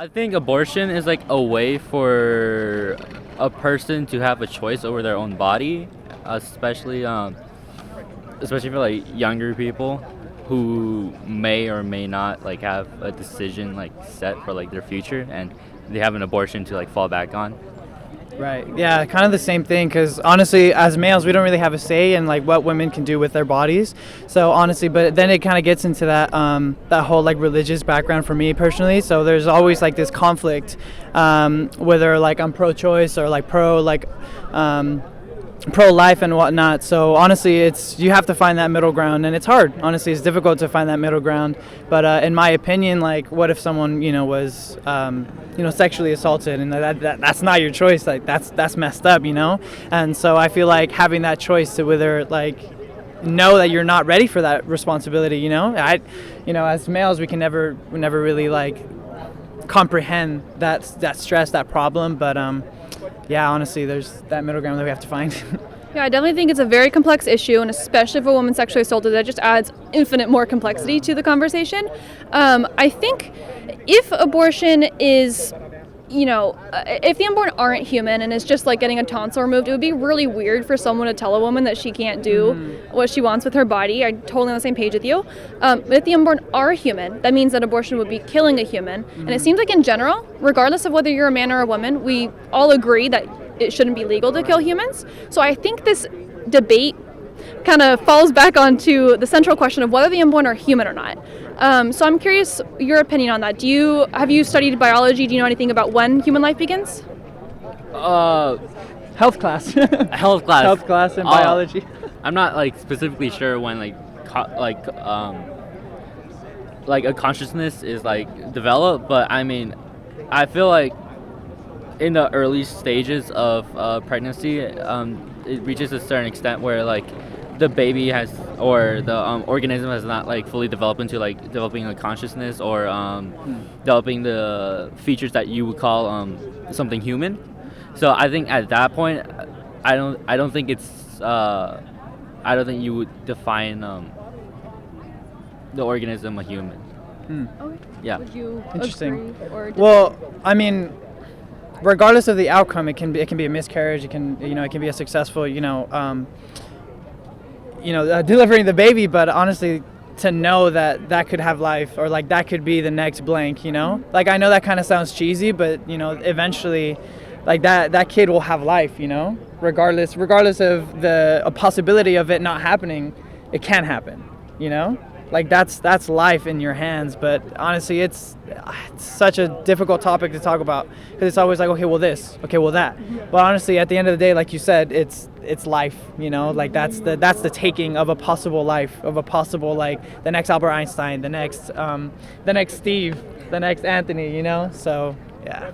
I think abortion is like a way for a person to have a choice over their own body, especially for like younger people who may or may not like have a decision like set for like their future, and they have an abortion to like fall back on. Right. Yeah, kind of the same thing. Because honestly, as males, we don't really have a say in like what women can do with their bodies. So honestly, but then it kind of gets into that whole like religious background for me personally. So there's always like this conflict, whether like I'm pro-choice or like pro-life and whatnot. So honestly, you have to find that middle ground, and it's hard. Honestly, it's difficult to find that middle ground. But in my opinion, like, what if someone was sexually assaulted, and that's not your choice? Like that's messed up, And so I feel like having that choice to whether like know that you're not ready for that responsibility. As males, we never really like comprehend that stress, that problem, but yeah, honestly, there's that middle ground that we have to find. Yeah, I definitely think it's a very complex issue, and especially if a woman's sexually assaulted, that just adds infinite more complexity to the conversation. I think if abortion is, if the unborn aren't human and it's just like getting a tonsil removed, it would be really weird for someone to tell a woman that she can't do what she wants with her body. I'm totally on the same page with you. But if the unborn are human, that means that abortion would be killing a human. And it seems like in general, regardless of whether you're a man or a woman, we all agree that it shouldn't be legal to kill humans. So I think this debate kind of falls back onto the central question of whether the unborn are human or not. So I'm curious your opinion on that. Have you studied biology? Do you know anything about when human life begins? Health class. Health class. Health class in biology. I'm not like specifically sure when like a consciousness is like developed, but I mean, I feel like in the early stages of pregnancy, it reaches a certain extent where like the baby has, or the organism has not like fully developed into like developing a consciousness or developing the features that you would call something human. So I think at that point, I don't think you would define the organism a human. Okay. Yeah. Would you Interesting. agree or Well, I mean, regardless of the outcome, it can be a miscarriage. It can be a successful delivering the baby. But honestly, to know that could have life, or like that could be the next blank. Like I know that kind of sounds cheesy, but eventually, like that kid will have life. Regardless of a possibility of it not happening, it can happen. Like that's life in your hands. But honestly, it's such a difficult topic to talk about, because it's always like, okay, well this, okay, well that. But honestly, at the end of the day, like you said, it's life. Like that's the taking of a possible life, of a possible, like the next Albert Einstein, the next Steve, the next Anthony. So yeah.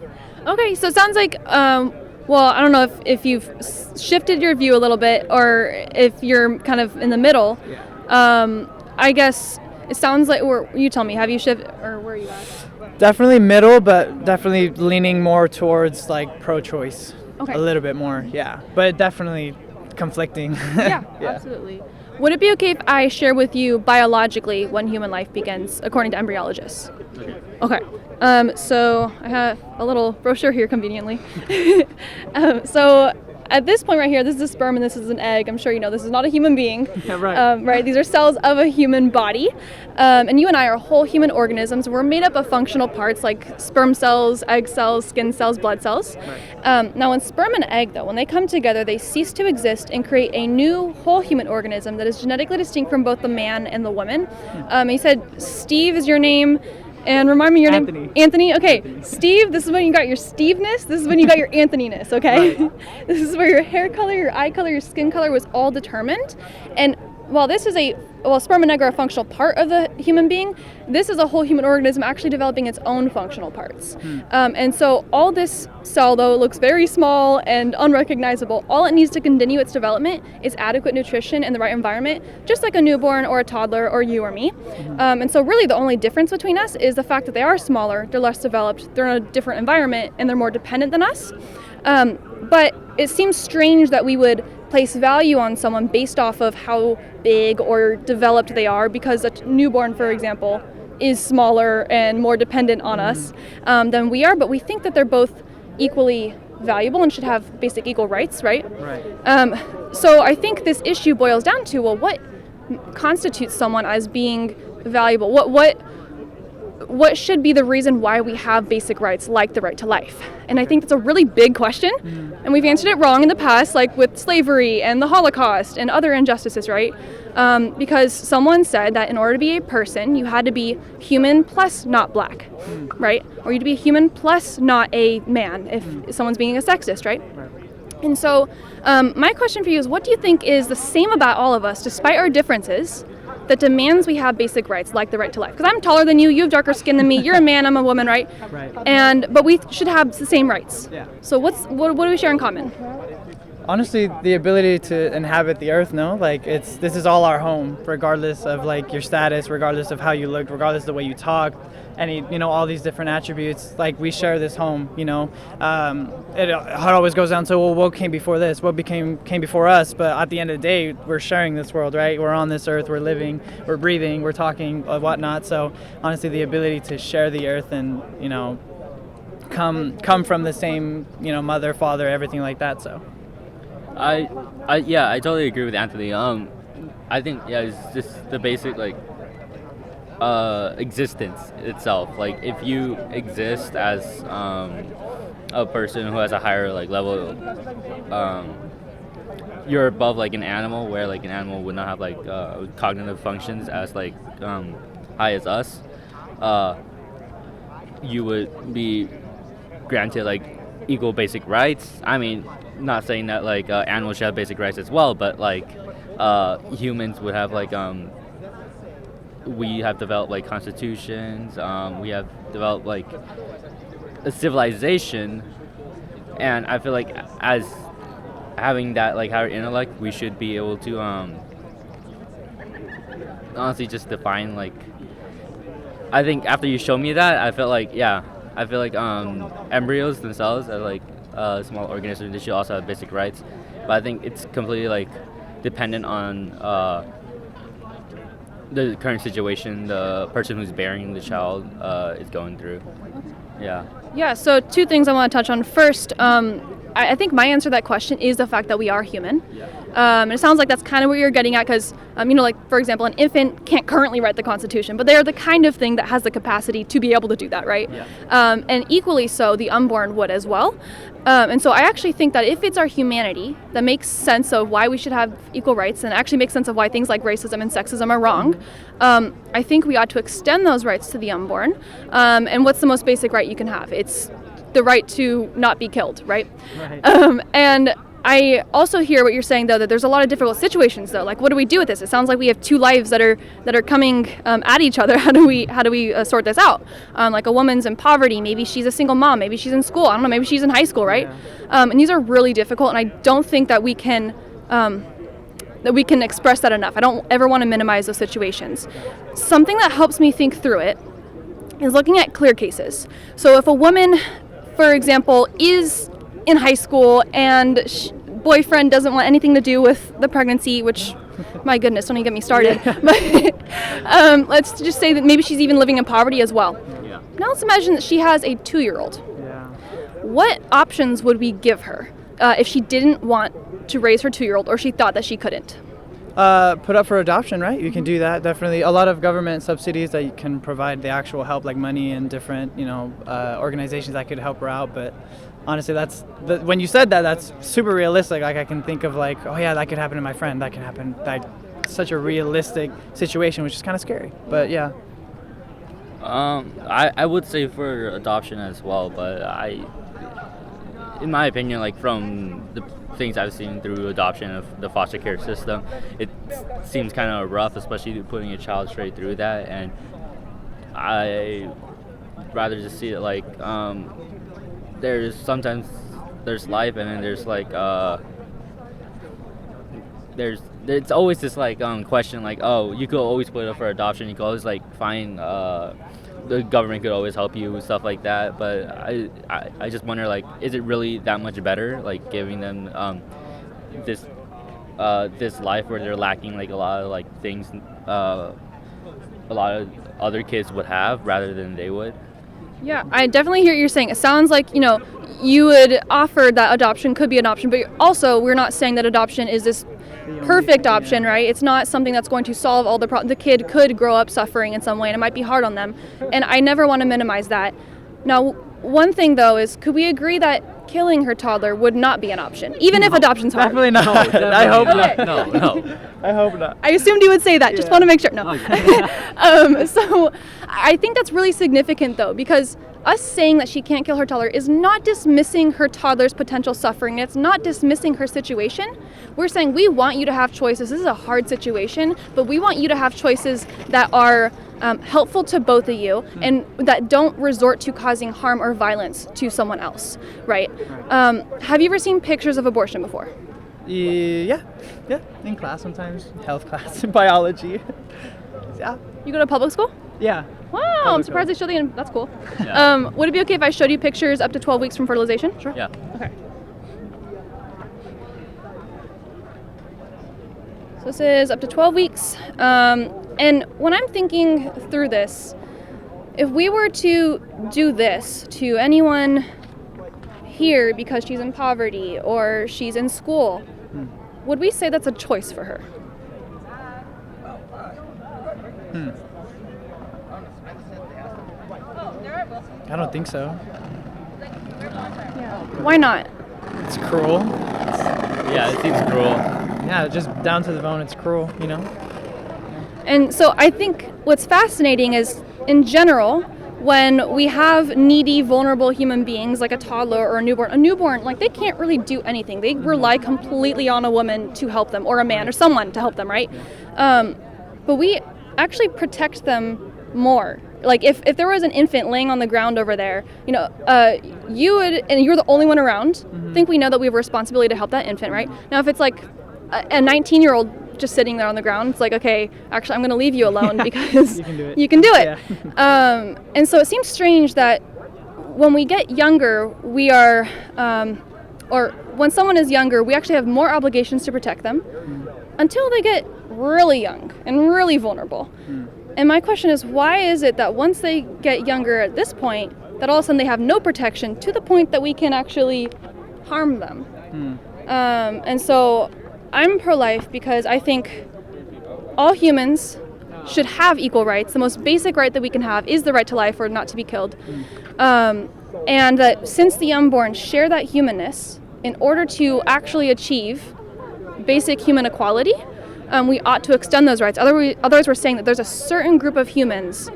Okay, so it sounds like well, I don't know if you've shifted your view a little bit, or if you're kind of in the middle. Yeah. I guess it sounds like, or you tell me, have you shifted, or where are you at? Definitely middle, but definitely leaning more towards like pro-choice. Okay. A little bit more, yeah. But definitely conflicting. Yeah, absolutely. Would it be okay if I share with you biologically when human life begins, according to embryologists? Okay. So I have a little brochure here conveniently. So at this point right here, this is a sperm and this is an egg. I'm sure you know this is not a human being. Yeah, right. Right. These are cells of a human body. And you and I are whole human organisms. We're made up of functional parts like sperm cells, egg cells, skin cells, blood cells. Right. Now, when sperm and egg, though, when they come together, they cease to exist and create a new whole human organism that is genetically distinct from both the man and the woman. You said Steve is your name. And remind me your Anthony. name. Anthony? Okay. Anthony. Steve, this is when you got your Steveness. This is when you got your Anthony-ness, okay? Right. This is where your hair color, your eye color, your skin color was all determined. And while this is sperm and egg are a functional part of the human being, this is a whole human organism actually developing its own functional parts. And so all this cell, though it looks very small and unrecognizable, all it needs to continue its development is adequate nutrition and the right environment, just like a newborn or a toddler or you or me. And so really the only difference between us is the fact that they are smaller, they're less developed, they're in a different environment, and they're more dependent than us. But it seems strange that we would place value on someone based off of how big or developed they are, because a newborn, for example, is smaller and more dependent on us than we are, but we think that they're both equally valuable and should have basic equal rights, right? So I think this issue boils down to, well, what constitutes someone as being valuable? What should be the reason why we have basic rights like the right to life? And I think that's a really big question, and we've answered it wrong in the past, like with slavery and the Holocaust and other injustices, right? Because someone said that in order to be a person, you had to be human plus not black, right? Or you'd be a human plus not a man if someone's being a sexist, right? And so my question for you is, what do you think is the same about all of us, despite our differences, that demands we have basic rights like the right to life? Because I'm taller than you, you have darker skin than me, you're a man, I'm a woman, right? But we should have the same rights. So what do we share in common? Honestly, the ability to inhabit the earth, no? Like, this is all our home, regardless of like your status, regardless of how you look, regardless of the way you talk, any, all these different attributes. Like, we share this home, it always goes down to, well, what came before this? What came before us? But at the end of the day, we're sharing this world, right? We're on this earth, we're living, we're breathing, we're talking, whatnot. So honestly, the ability to share the earth and, come from the same, mother, father, everything like that, so. I totally agree with Anthony. I think it's just the basic existence itself. Like, if you exist as a person who has a higher level, you're above an animal, where an animal would not have cognitive functions as high as us. You would be granted equal basic rights. I mean, not saying that animals should have basic rights as well, but humans would have we have developed constitutions, we have developed a civilization, and I feel as having that higher intellect, we should be able to honestly just define I think after you show me that, I felt embryos themselves are small organisms, they should also have basic rights, but I think it's completely dependent on the current situation the person who's bearing the child is going through. Yeah, so two things I want to touch on. First, I think my answer to that question is the fact that we are human. And it sounds like that's kind of what you're getting at, because, for example, an infant can't currently write the Constitution, but they're the kind of thing that has the capacity to be able to do that, right? And equally so, the unborn would as well. And so I actually think that if it's our humanity that makes sense of why we should have equal rights, and actually makes sense of why things like racism and sexism are wrong, I think we ought to extend those rights to the unborn. And what's the most basic right you can have? It's the right to not be killed, right? And I also hear what you're saying, though, that there's a lot of difficult situations, though. What do we do with this? It sounds like we have two lives that are coming at each other. How do we sort this out? A woman's in poverty, maybe she's a single mom, maybe she's in school, I don't know, maybe she's in high school, right? And these are really difficult, and I don't think that we can express that enough. I don't ever want to minimize those situations. Something that helps me think through it is looking at clear cases. So if a woman, for example, is in high school and boyfriend doesn't want anything to do with the pregnancy, which, my goodness, don't even get me started. But let's just say that maybe she's even living in poverty as well. Now let's imagine that she has a 2-year-old. What options would we give her if she didn't want to raise her 2-year-old, or she thought that she couldn't? Put up for adoption, right? You can do that, definitely. A lot of government subsidies that you can provide the actual help, like money and different, organizations that could help her out. But honestly, when you said that, that's super realistic. I can think of oh yeah, that could happen to my friend. That can happen. Such a realistic situation, which is kind of scary. But yeah. I would say for adoption as well, but in my opinion, from the things I've seen through adoption of the foster care system, it seems kind of rough, especially putting a child straight through that. And I rather just see it there's life, and then there's it's always this question oh, you could always put it up for adoption, you could always find the government could always help you with stuff like that, but I just wonder is it really that much better giving them this life where they're lacking a lot of things a lot of other kids would have rather than they would. Yeah, I definitely hear what you're saying. It sounds like, you would offer that adoption could be an option, but also we're not saying that adoption is this perfect option, right? It's not something that's going to solve all the problems. The kid could grow up suffering in some way, and it might be hard on them. And I never want to minimize that. Now, one thing, though, is could we agree that killing her toddler would not be an option, even if adoption's hard? Definitely not. I hope not. No. I hope not. I assumed you would say that. Just want to make sure. No. So I think that's really significant, though, because us saying that she can't kill her toddler is not dismissing her toddler's potential suffering. It's not dismissing her situation. We're saying we want you to have choices. This is a hard situation, but we want you to have choices that are helpful to both of you and that don't resort to causing harm or violence to someone else, right? Have you ever seen pictures of abortion before? Yeah, in class sometimes, health class, biology. Yeah. You go to public school? Yeah. Wow, I'm surprised they showed you. That's cool. Yeah. Would it be okay if I showed you pictures up to 12 weeks from fertilization? Sure. Yeah. Okay. So this is up to 12 weeks. And when I'm thinking through this, if we were to do this to anyone here because she's in poverty or she's in school, would we say that's a choice for her? I don't think so. Why not? It's cruel. Yeah, it seems cruel. Yeah, just down to the bone, it's cruel, And so I think what's fascinating is, in general, when we have needy, vulnerable human beings like a toddler or a newborn, like they can't really do anything. They rely completely on a woman to help them, or a man or someone to help them, right? But we actually protect them more. Like if there was an infant laying on the ground over there, you would, and you're the only one around, think we know that we have a responsibility to help that infant, right? Now if it's like a 19-year-old just sitting there on the ground, it's like, okay, actually I'm going to leave you alone because you can do it. Yeah. And so it seems strange that when we get younger, we are, or when someone is younger, we actually have more obligations to protect them until they get really young and really vulnerable. And my question is, why is it that once they get younger at this point, that all of a sudden they have no protection to the point that we can actually harm them? And so I'm pro-life because I think all humans should have equal rights. The most basic right that we can have is the right to life or not to be killed. And that since the unborn share that humanness, in order to actually achieve basic human equality, we ought to extend those rights. Otherwise, we're saying that there's a certain group of humans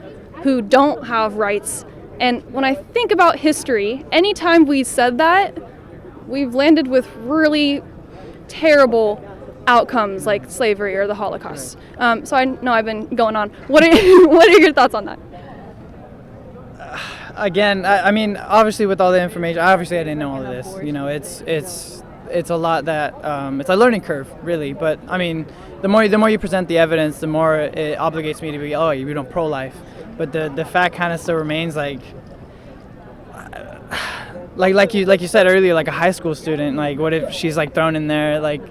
who don't have rights. And when I think about history, anytime we said that, we've landed with really terrible outcomes like slavery or the Holocaust. So I know I've been going on. What are your thoughts on that? Again, I mean, obviously with all the information, I didn't know all of this. It's a lot that it's a learning curve, really. But I mean, the more you present the evidence, the more it obligates me to be, you don't pro-life. But the fact kind of still remains like you said earlier, like a high school student. Like, what if she's like thrown in there? Like,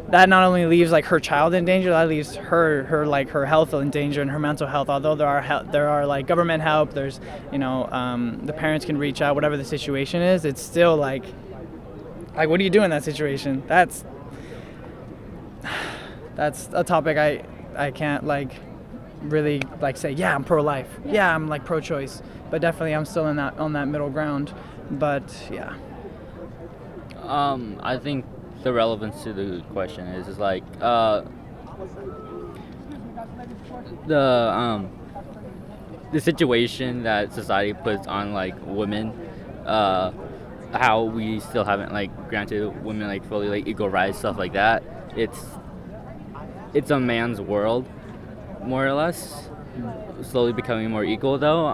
that not only leaves like her child in danger, that leaves her health in danger and her mental health. Although there are like government help, there's the parents can reach out, whatever the situation is. It's still like what do you do in that situation? That's a topic I can't really say, yeah, I'm pro-life, yeah, I'm pro-choice, but definitely I'm still on that middle ground. But yeah, I think the relevance to the question is the situation that society puts on women, how we still haven't granted women fully equal rights, stuff like that. It's a man's world, more or less, slowly becoming more equal though.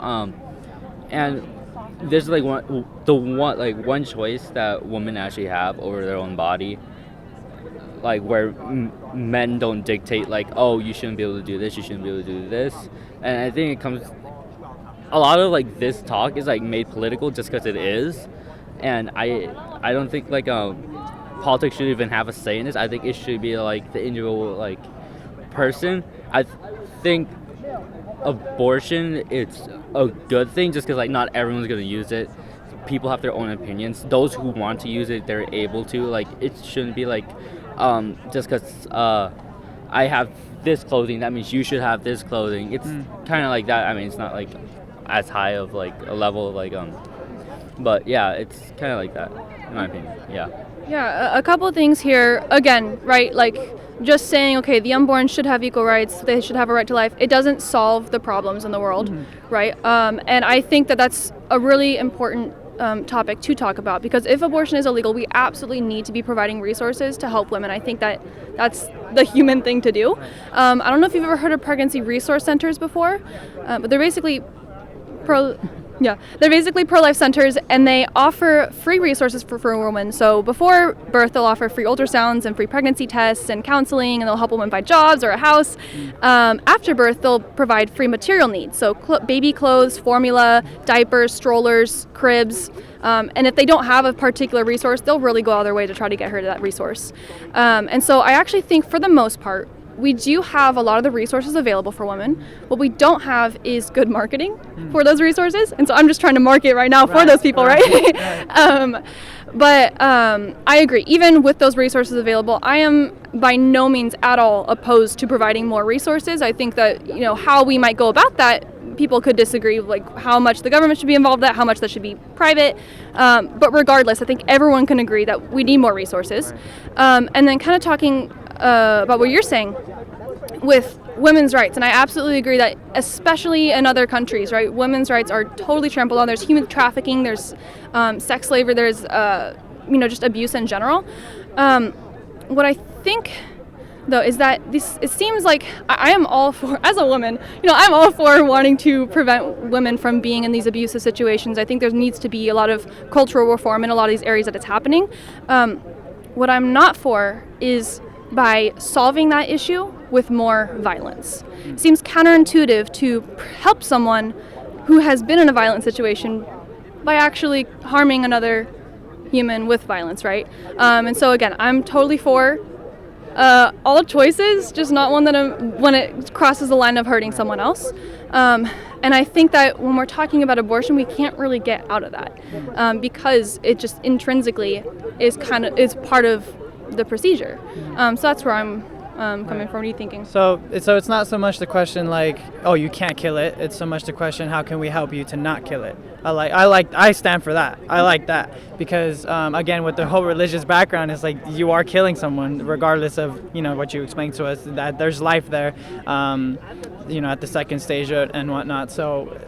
And there's one choice that women actually have over their own body, where men don't dictate oh, you shouldn't be able to do this, you shouldn't be able to do this. And I think it comes, a lot of this talk is made political just because it is. And I don't think politics should even have a say in this. I think it should be the individual person. I think abortion, it's a good thing just because like not everyone's gonna use it. People have their own opinions. Those who want to use it, they're able to. Like it shouldn't be like just because I have this clothing, that means you should have this clothing. It's kind of like that. I mean, it's not like as high of like a level of like but yeah, it's kind of like that in my opinion. Yeah, a couple of things here. Again, right, like just saying, okay, the unborn should have equal rights, they should have a right to life, it doesn't solve the problems in the world, right? And I think that that's a really important topic to talk about, because if abortion is illegal, we absolutely need to be providing resources to help women. I think that that's the human thing to do. I don't know if you've ever heard of pregnancy resource centers before, but they're basically they're basically pro-life centers, and they offer free resources for women. So before birth, they'll offer free ultrasounds and free pregnancy tests and counseling, and they'll help women find jobs or a house. After birth, they'll provide free material needs, so baby clothes, formula, diapers, strollers, cribs. And if they don't have a particular resource, they'll really go out of their way to try to get her to that resource. And so I actually think, for the most part, we do have a lot of the resources available for women. What we don't have is good marketing for those resources. And so I'm just trying to market right now for those people, right? But I agree. Even with those resources available, I am by no means at all opposed to providing more resources. I think that, how we might go about that, people could disagree, like how much the government should be involved in that, how much that should be private. But regardless, I think everyone can agree that we need more resources. And then kind of talking about what you're saying with women's rights, and I absolutely agree that, especially in other countries, right, women's rights are totally trampled on. There's human trafficking, there's sex slavery, there's just abuse in general. What I think, though, is that it seems like I am all for, as a woman, I'm all for wanting to prevent women from being in these abusive situations. I think there needs to be a lot of cultural reform in a lot of these areas that it's happening. What I'm not for is by solving that issue with more violence. It seems counterintuitive to help someone who has been in a violent situation by actually harming another human with violence, right? And so again, I'm totally for all choices, just not one that when it crosses the line of hurting someone else. And I think that when we're talking about abortion, we can't really get out of that because it just intrinsically is part of the procedure. So that's where I'm coming from. What are you thinking? So it's not so much the question like, oh, you can't kill it. It's so much the question, how can we help you to not kill it? I stand for that. I like that because again, with the whole religious background, it's like you are killing someone regardless of what you explained to us, that there's life there, at the second stage and whatnot. So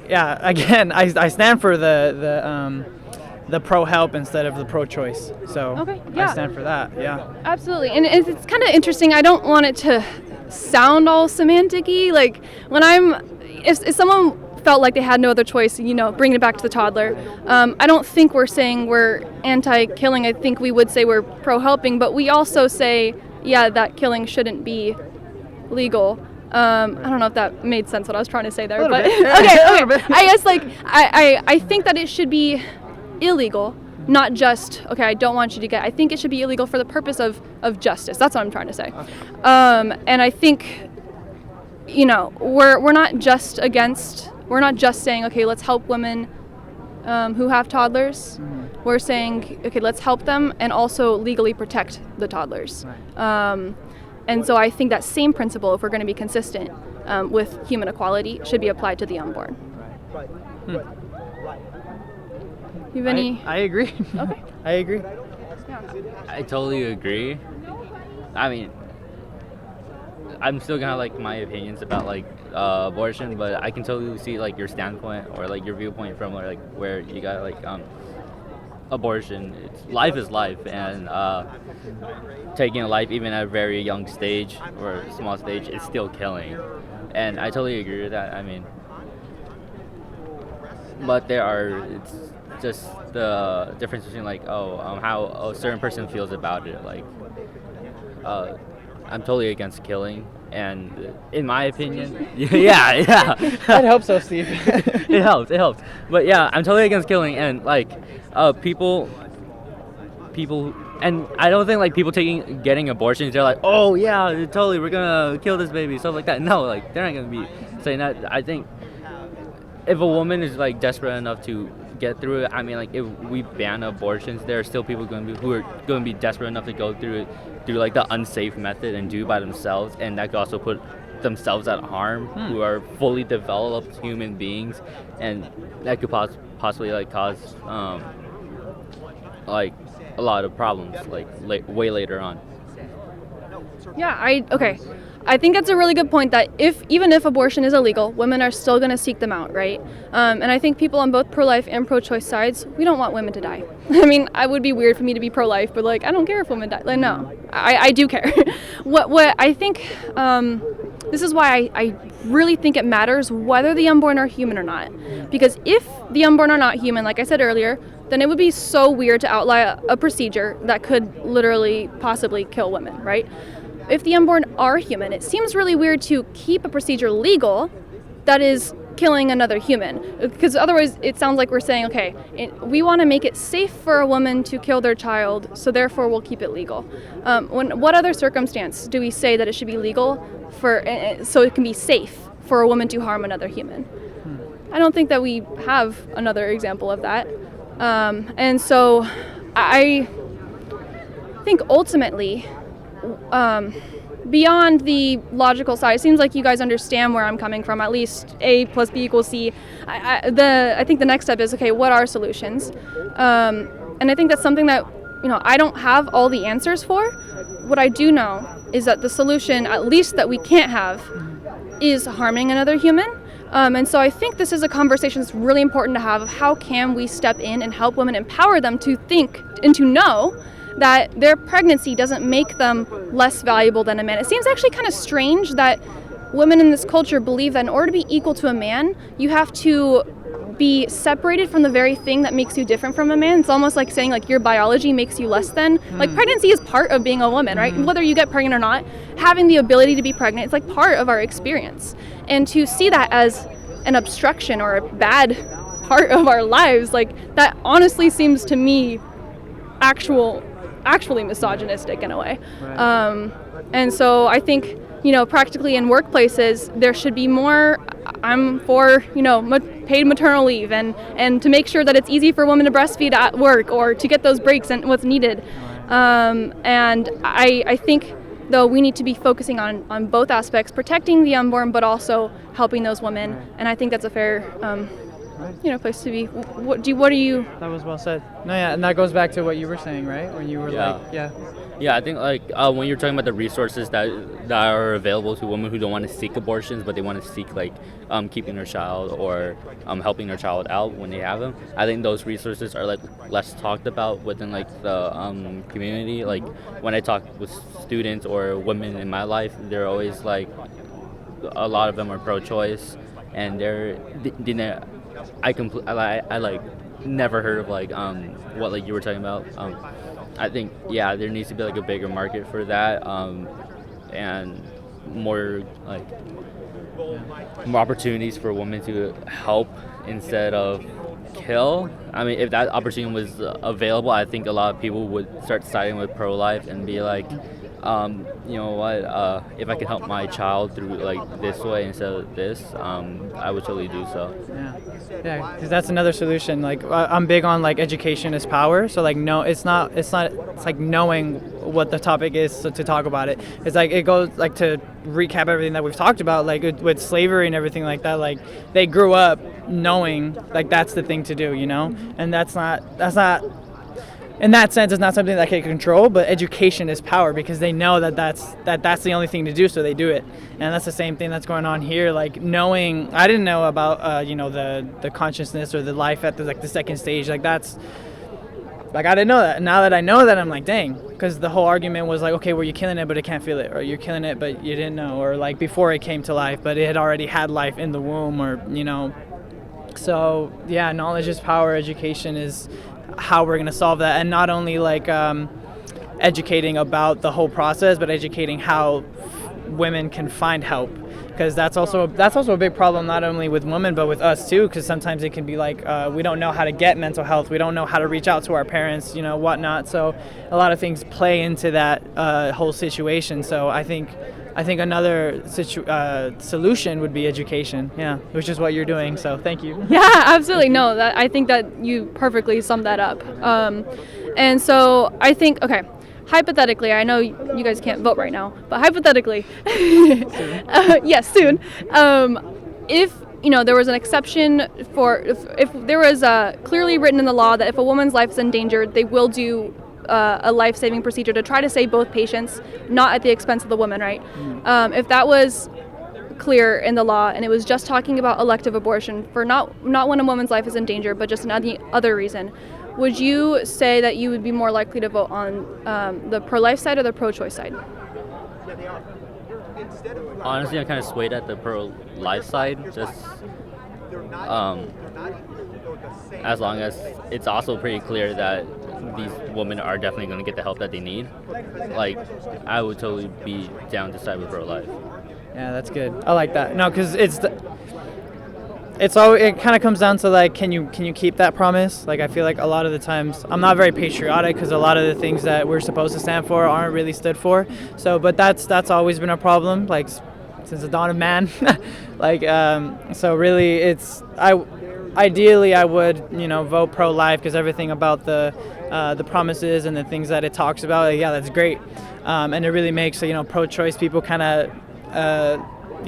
yeah, again, I stand for the pro-help instead of the pro-choice. So okay, yeah. I stand for that, yeah. Absolutely. And it's kind of interesting. I don't want it to sound all semantic-y. Like, if someone felt like they had no other choice, bringing it back to the toddler, I don't think we're saying we're anti-killing. I think we would say we're pro-helping, but we also say, yeah, that killing shouldn't be legal. I don't know if that made sense what I was trying to say there, but okay. I guess I think that it should be illegal, not just I don't want you to get. I think it should be illegal for the purpose of justice. That's what I'm trying to say. Okay. And I think we're not just saying okay, let's help women who have toddlers. Mm-hmm. We're saying okay, let's help them and also legally protect the toddlers. Right. And so I think that same principle, if we're going to be consistent with human equality, should be applied to the unborn. Right. You have any? I agree. Okay. I agree. Yeah. I totally agree. I mean, I'm still gonna have like my opinions about like abortion, but I can totally see like your standpoint or like your viewpoint from where you got like abortion. Life is life, and taking a life even at a very young stage or a small stage is still killing, and I totally agree with that. I mean, but it's just the difference between how a certain person feels about it. I'm totally against killing, and in my opinion, yeah. That helps us, Steve. It helps. But yeah, I'm totally against killing, and people, and I don't think like people getting abortions, they're like, oh yeah, totally, we're gonna kill this baby, stuff like that. No, like they're not gonna be saying that. I think if a woman is like desperate enough to get through it, I mean, like if we ban abortions, there are still people who are going to be desperate enough to go through it through like the unsafe method and do by themselves, and that could also put themselves at harm, who are fully developed human beings, and that could possibly like cause like a lot of problems like way later on. Yeah, I think that's a really good point, that even if abortion is illegal, women are still going to seek them out, right? And I think people on both pro-life and pro-choice sides, we don't want women to die. I mean, it would be weird for me to be pro-life, but like, I don't care if women die. Like, no, I do care. What I think, this is why I really think it matters whether the unborn are human or not. Because if the unborn are not human, like I said earlier, then it would be so weird to outlaw a procedure that could literally possibly kill women, right? If the unborn are human, it seems really weird to keep a procedure legal that is killing another human. Because otherwise it sounds like we're saying, okay, we want to make it safe for a woman to kill their child, so therefore we'll keep it legal. What other circumstance do we say that it should be legal so it can be safe for a woman to harm another human? I don't think that we have another example of that. And so I think ultimately, beyond the logical side, it seems like you guys understand where I'm coming from, at least A plus B equals C. I think the next step is, okay, what are solutions? And I think that's something that, I don't have all the answers for. What I do know is that the solution, at least that we can't have, is harming another human. And so I think this is a conversation that's really important to have, of how can we step in and help women, empower them to think and to know that their pregnancy doesn't make them less valuable than a man. It seems actually kind of strange that women in this culture believe that in order to be equal to a man, you have to be separated from the very thing that makes you different from a man. It's almost like saying like your biology makes you less than. Like pregnancy is part of being a woman, right? Whether you get pregnant or not, having the ability to be pregnant, it's like part of our experience. And to see that as an obstruction or a bad part of our lives, like that honestly seems to me actually misogynistic in a way. Right. And so I think, practically in workplaces, there should be more, I'm for, paid maternal leave and to make sure that it's easy for women to breastfeed at work or to get those breaks and what's needed. And I think, though, we need to be focusing on both aspects, protecting the unborn, but also helping those women. Right. And I think that's a fair place to be. What are you? That was well said. No, yeah, and that goes back to what you were saying, right? When you were Yeah, I think when you're talking about the resources that are available to women who don't want to seek abortions, but they want to seek keeping their child or helping their child out when they have them. I think those resources are less talked about within the community. Like when I talk with students or women in my life, they're always a lot of them are pro-choice, and I never heard of what you were talking about. I think there needs to be a bigger market for that, and more opportunities for women to help instead of kill. I mean, if that opportunity was available, I think a lot of people would start siding with pro-life and be like, you know what, if I can help my child through this way instead of this, I would totally do so. Yeah, because that's another solution. I'm big on education is power. So it's knowing what the topic is to talk about it. It's it goes to recap everything that we've talked about, with slavery and everything like that. They grew up knowing that's the thing to do, and that's not. In that sense, it's not something that they can control, but education is power because they know that's the only thing to do, so they do it. And that's the same thing that's going on here. Knowing, I didn't know about the consciousness or the life at the second stage. I didn't know that. Now that I know that, I'm dang, because the whole argument was okay, well, you're killing it, but it can't feel it, or you're killing it, but you didn't know, or before it came to life, but it had already had life in the womb, or So yeah, knowledge is power. Education is how we're going to solve that, and not only educating about the whole process, but educating how women can find help, because that's also a big problem, not only with women but with us too, because sometimes it can be like we don't know how to get mental health, we don't know how to reach out to our parents, whatnot. So a lot of things play into that whole situation. So I think another solution would be education, which is what you're doing. So thank you. Yeah, absolutely. No, I think that you perfectly summed that up. And so I think, okay, hypothetically, I know you guys can't vote right now, but hypothetically, yes, soon. If there was an exception for if there was clearly written in the law that if a woman's life is endangered, they will do a life-saving procedure to try to save both patients, not at the expense of the woman, right? If that was clear in the law and it was just talking about elective abortion for not when a woman's life is in danger, but just another other reason, would you say that you would be more likely to vote on the pro-life side or the pro-choice side? Honestly, I'm kind of swayed at the pro-life side, just as long as it's also pretty clear that these women are definitely going to get the help that they need. Like, I would totally be down to side with pro-life. Yeah, that's good. I like that. No, because it kind of comes down to like, can you keep that promise? Like, I feel like a lot of the times I'm not very patriotic because a lot of the things that we're supposed to stand for aren't really stood for. So, but that's always been a problem, like since the dawn of man. So really, ideally I would vote pro-life, because everything about the promises and the things that it talks about, that's great, and it really makes pro-choice people kind of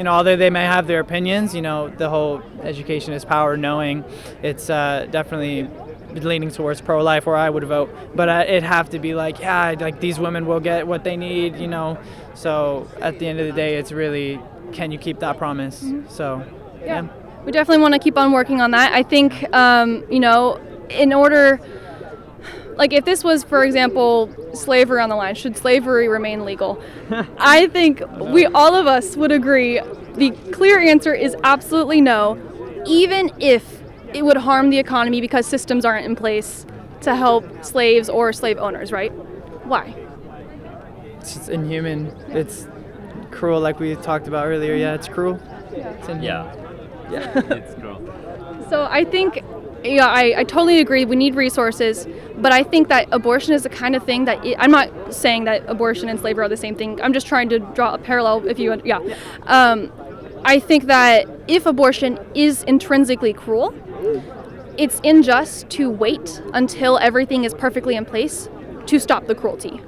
although they may have their opinions, the whole education is power, knowing it's definitely leaning towards pro-life, where I would vote. But it'd have to be like these women will get what they need, So at the end of the day, it's really, can you keep that promise? Mm-hmm. So yeah. We definitely want to keep on working on that. I think in order, like if this was, for example, slavery on the line, should slavery remain legal? I think all of us would agree the clear answer is absolutely no, even if it would harm the economy because systems aren't in place to help slaves or slave owners, right? Why? It's just inhuman. It's cruel, like we talked about earlier. Yeah, it's cruel. It's inhuman. Yeah. It's cruel. So I think, I totally agree. We need resources, but I think that abortion is the kind of thing that I'm not saying that abortion and slavery are the same thing. I'm just trying to draw a parallel. I think that if abortion is intrinsically cruel, it's unjust to wait until everything is perfectly in place to stop the cruelty.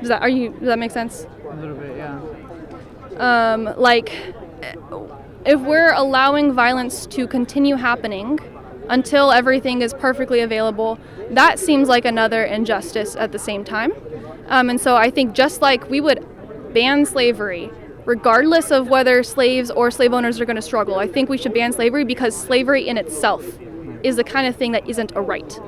Does that make sense? A little bit, yeah. If we're allowing violence to continue happening until everything is perfectly available, that seems like another injustice at the same time. And so I think just like we would ban slavery, regardless of whether slaves or slave owners are going to struggle, I think we should ban slavery because slavery in itself is the kind of thing that isn't a right.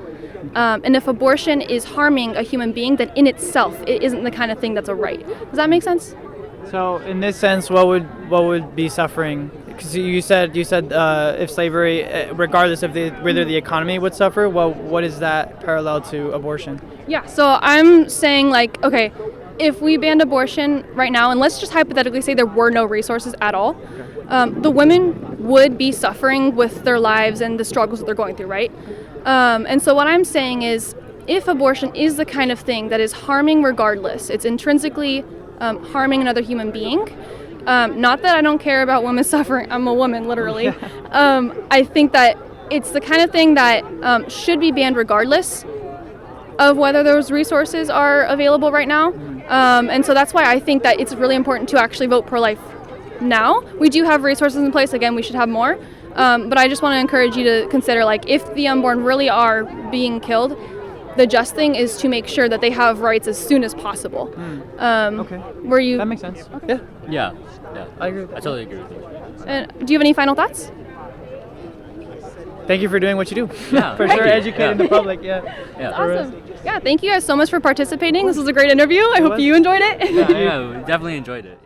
And if abortion is harming a human being, then in itself it isn't the kind of thing that's a right. Does that make sense? So in this sense, what would be suffering? Because you said if slavery, regardless of whether the economy would suffer, what is that parallel to abortion? Yeah, so I'm saying okay, if we banned abortion right now, and let's just hypothetically say there were no resources at all, the women would be suffering with their lives and the struggles that they're going through, right? And so what I'm saying is, if abortion is the kind of thing that is harming regardless, it's intrinsically harming another human being. Not that I don't care about women suffering. I'm a woman, literally. I think that it's the kind of thing that should be banned regardless of whether those resources are available right now. And so that's why I think that it's really important to actually vote pro-life now. We do have resources in place. Again, we should have more. But I just want to encourage you to consider, if the unborn really are being killed, the just thing is to make sure that they have rights as soon as possible. Okay. That makes sense. Okay. Yeah. I agree. I totally agree with you. Do you have any final thoughts? Thank you for doing what you do. Yeah. For sure, educating the public. Yeah. Awesome. Yeah, thank you guys so much for participating. This was a great interview. I hope you enjoyed it. Yeah, we definitely enjoyed it.